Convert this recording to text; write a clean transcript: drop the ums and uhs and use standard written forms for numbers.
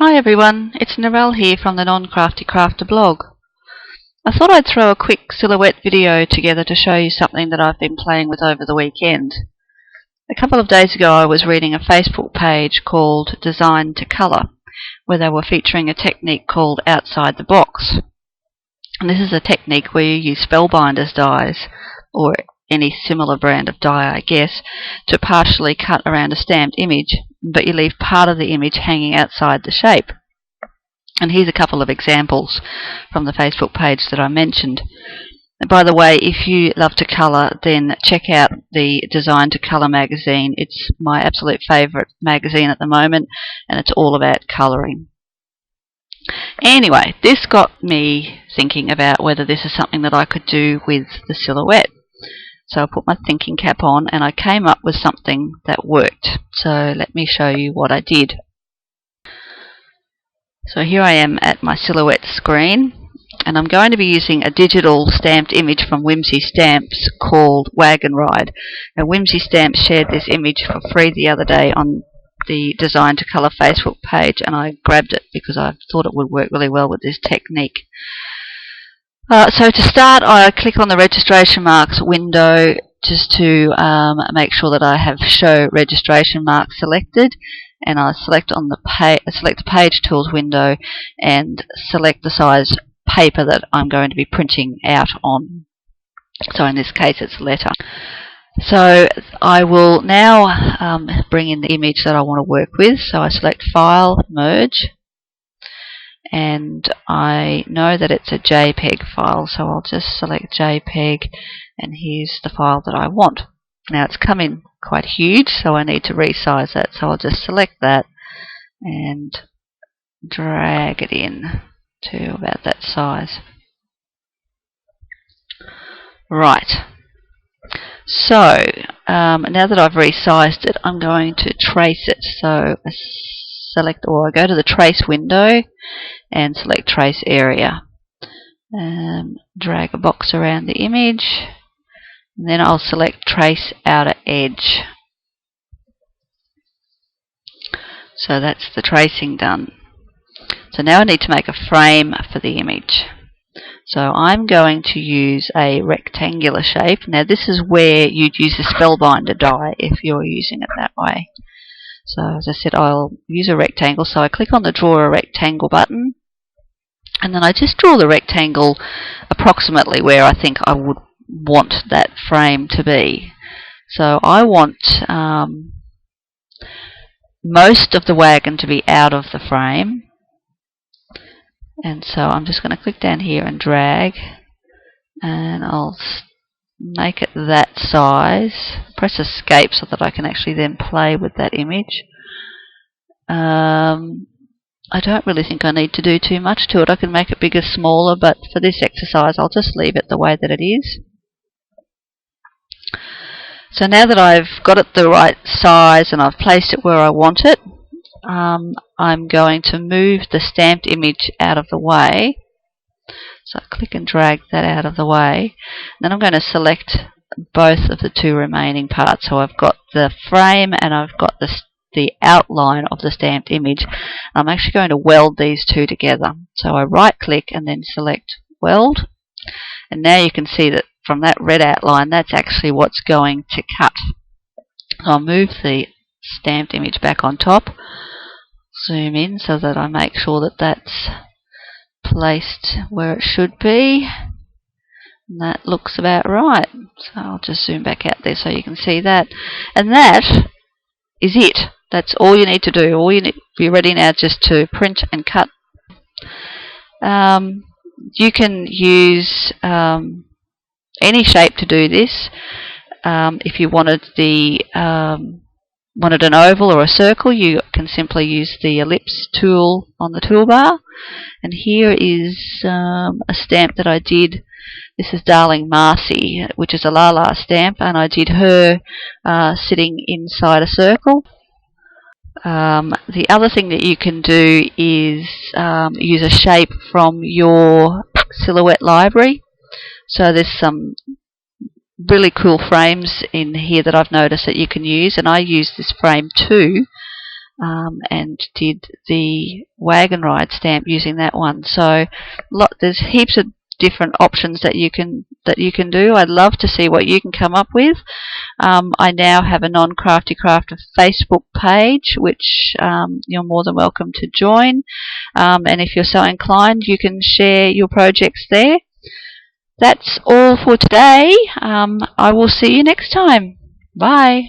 Hi everyone, it's Narelle here from the Non-Crafty Crafter blog. I thought I'd throw a quick silhouette video together to show you something that I've been playing with over the weekend. A couple of days ago I was reading a Facebook page called Design to Colour, where they were featuring a technique called Outside the Box. And this is a technique where you use Spellbinders dies, or any similar brand of die I guess, to partially cut around a stamped image, but you leave part of the image hanging outside the shape. And here's a couple of examples from the Facebook page that I mentioned. And by the way, if you love to colour, then check out the Design to Colour magazine. It's my absolute favourite magazine at the moment, and it's all about colouring. Anyway, this got me thinking about whether this is something that I could do with the silhouette. So I put my thinking cap on and I came up with something that worked. So let me show you what I did. So here I am at my silhouette screen, and I'm going to be using a digital stamped image from Whimsy Stamps called Wagon Ride. And Whimsy Stamps shared this image for free the other day on the Design to Colour Facebook page, and I grabbed it because I thought it would work really well with this technique. So to start, I click on the registration marks window just to make sure that I have show registration marks selected, and I select on the select the page tools window and select the size paper that I'm going to be printing out on. So in this case it's letter. So I will now bring in the image that I want to work with. So I select File, Merge, and I know that it's a JPEG file, so I'll just select JPEG, and here's the file that I want. Now it's come in quite huge, so I need to resize that, so I'll just select that and drag it in to about that size. Right, so now that I've resized it, I'm going to trace it. So I go to the trace window and select trace area. Drag a box around the image, and then I'll select trace outer edge. So that's the tracing done. So now I need to make a frame for the image. So I'm going to use a rectangular shape. Now this is where you'd use the Spellbinder die if you're using it that way. So as I said, I'll use a rectangle, so I click on the Draw a Rectangle button, and then I just draw the rectangle approximately where I think I would want that frame to be. So I want most of the wagon to be out of the frame, and so I'm just going to click down here and drag, and I'll make it that size. Press escape so that I can actually then play with that image. I don't really think I need to do too much to it. I can make it bigger, smaller, but for this exercise I'll just leave it the way that it is. So now that I've got it the right size and I've placed it where I want it, I'm going to move the stamped image out of the way. So I click and drag that out of the way. Then I'm going to select both of the two remaining parts. So I've got the frame and I've got the outline of the stamped image. I'm actually going to weld these two together. So I right click and then select Weld. And now you can see that from that red outline, that's actually what's going to cut. So I'll move the stamped image back on top. Zoom in so that I make sure that that's placed where it should be. And that looks about right. So I'll just zoom back out there so you can see that. And that is it. That's all you need to do. All you need to be ready now just to print and cut. You can use any shape to do this. If you wanted wanted an oval or a circle, you can simply use the ellipse tool on the toolbar. And here is a stamp that I did. This is Darling Marcy, which is a La stamp, and I did her sitting inside a circle. The other thing that you can do is use a shape from your silhouette library. So there's some really cool frames in here that I've noticed that you can use, and I use this frame too. and did the Wagon Ride stamp using that one. So there's heaps of different options that you can do. I'd love to see what you can come up with. I now have a Non-Crafty Crafter Facebook page, which you're more than welcome to join. And if you're so inclined, you can share your projects there. That's all for today. I will see you next time. Bye.